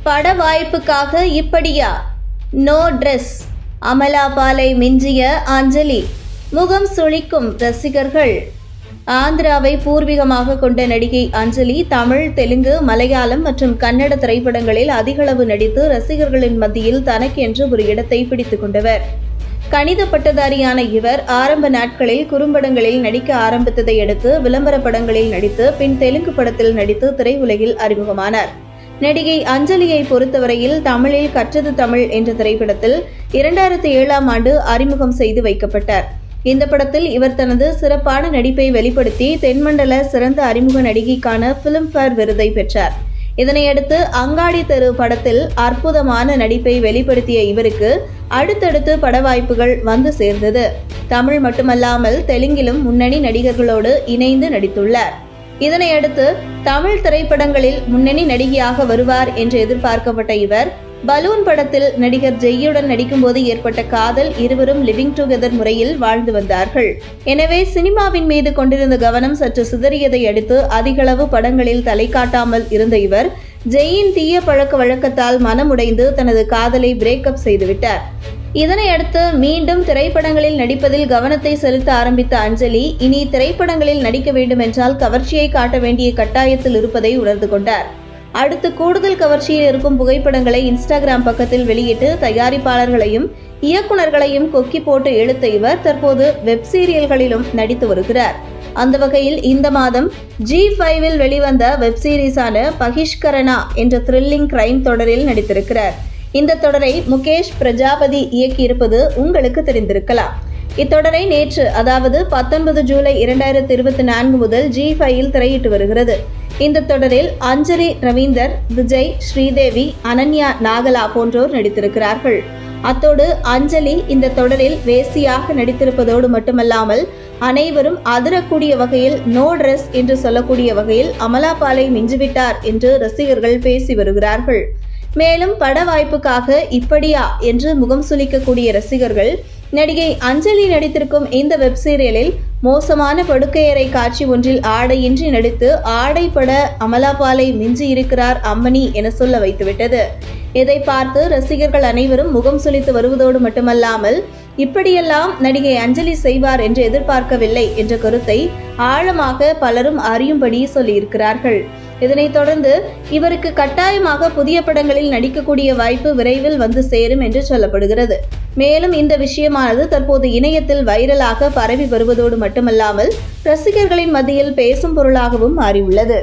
பட வாய்ப்புக்காக இப்படியா? நோ ட்ரெஸ், அமலா பாலை மிஞ்சிய அஞ்சலி, முகம் சுளிக்கும் ரசிகர்கள். ஆந்திராவை பூர்வீகமாக கொண்ட நடிகை அஞ்சலி தமிழ், தெலுங்கு, மலையாளம் மற்றும் கன்னட திரைப்படங்களில் அதிகளவு நடித்து ரசிகர்களின் மத்தியில் தனக்கென்று ஒரு இடத்தை பிடித்துக் கொண்டவர். கணித பட்டதாரியான இவர் ஆரம்ப நாட்களில் குறும்படங்களில் நடிக்க ஆரம்பித்ததை அடுத்து விளம்பர படங்களில் நடித்து பின் தெலுங்கு படத்தில் நடித்து திரையுலகில் அறிமுகமானார். நடிகை அஞ்சலியை பொறுத்தவரையில் தமிழில் கற்றது தமிழ் என்ற திரைப்படத்தில் 2007ஆம் ஆண்டு அறிமுகம் செய்து வைக்கப்பட்டார். இந்த படத்தில் இவர் தனது சிறப்பான நடிப்பை வெளிப்படுத்தி தென்மண்டல சிறந்த அறிமுக நடிகைக்கான பிலிம்பேர் விருதை பெற்றார். இதனையடுத்து அங்காடி தெரு படத்தில் அற்புதமான நடிப்பை வெளிப்படுத்திய இவருக்கு அடுத்தடுத்து பட வாய்ப்புகள் வந்து சேர்ந்தது. தமிழ் மட்டுமல்லாமல் தெலுங்கிலும் முன்னணி நடிகர்களோடு இணைந்து நடித்துள்ளார். இதனையடுத்து தமிழ் திரைப்படங்களில் முன்னணி நடிகையாக வருவார் என்று எதிர்பார்க்கப்பட்ட இவர் பலூன் படத்தில் நடிகர் ஜெய்யுடன் நடிக்கும்போது ஏற்பட்ட காதல் இருவரும் லிவிங் டுகெதர் முறையில் வாழ்ந்து வந்தார்கள். எனவே சினிமாவின் மீது கொண்டிருந்த கவனம் சற்று சிதறியதை அடுத்து அதிகளவு படங்களில் தலை காட்டாமல் இருந்த இவர் ஜெயின் தீய பழக்க வழக்கத்தால் மனமுடைந்து தனது காதலை பிரேக்கப் செய்துவிட்டார். இதனையடுத்து மீண்டும் திரைப்படங்களில் நடிப்பதில் கவனத்தை செலுத்த ஆரம்பித்த அஞ்சலி இனி திரைப்படங்களில் நடிக்க வேண்டுமென்றால் கவர்ச்சியை காட்ட வேண்டிய கட்டாயத்தில் இருப்பதை உணர்ந்து கொண்டார். அடுத்து கூடுதல் கவர்ச்சியில் இருக்கும் புகைப்படங்களை இன்ஸ்டாகிராம் பக்கத்தில் வெளியிட்டு தயாரிப்பாளர்களையும் இயக்குநர்களையும் கொக்கி போட்டு இழுத்த இவர் தற்போது வெப் சீரியல்களிலும் நடித்து வருகிறார். அந்த வகையில் இந்த மாதம் G5 வெளிவந்த வெப் சீரிஸான பகிஷ்கரணா என்ற த்ரில்லிங் கிரைம் தொடரில் நடித்திருக்கிறார். இந்த தொடரை முகேஷ் பிரஜாபதி இயக்கியிருப்பது உங்களுக்கு தெரிந்திருக்கலாம். இத்தொடரை நேற்று அதாவது 19 ஜூலை 2024 முதல் G5 திரையிட்டு வருகிறது. இந்த தொடரில் அஞ்சலி ரவீந்தர், விஜய், ஸ்ரீதேவி, அனன்யா நாகலா போன்றோர் நடித்திருக்கிறார்கள். அத்தோடு அஞ்சலி இந்த தொடரில் வேசியாக நடித்திருப்பதோடு மட்டுமல்லாமல் அனைவரும் அதிரக்கூடிய வகையில் நோ ட்ரெஸ் என்று சொல்லக்கூடிய வகையில் அமலா பாலை மிஞ்சிவிட்டார் என்று ரசிகர்கள் பேசி வருகிறார்கள். மேலும் பட வாய்ப்புக்காக இப்படியா என்று முகம் சுளிக்கக்கூடிய ரசிகர்கள் நடிகை அஞ்சலி நடித்திருக்கும் இந்த வெப் சீரியலில் மோசமான படுக்கையறை காட்சி ஒன்றில் ஆடையின்றி நடித்து ஆடைப்பட அமலா பாலை மிஞ்சி இருக்கிறார் அம்மணி என சொல்ல வைத்துவிட்டது. இதை பார்த்து ரசிகர்கள் அனைவரும் முகம் சுளித்து வருவதோடு மட்டுமல்லாமல் இப்படியெல்லாம் நடிகை அஞ்சலி செய்வார் என்று எதிர்பார்க்கவில்லை என்ற கருத்தை ஆழமாக பலரும் அறியும்படி சொல்லியிருக்கிறார்கள். இதனைத் தொடர்ந்து இவருக்கு கட்டாயமாக புதிய படங்களில் நடிக்கக்கூடிய வாய்ப்பு விரைவில் வந்து சேரும் என்று சொல்லப்படுகிறது. மேலும் இந்த விஷயமானது தற்போது இணையத்தில் வைரலாக பரவி வருவதோடு மட்டுமல்லாமல் ரசிகர்களின் மத்தியில் பேசும் பொருளாகவும் மாறியுள்ளது.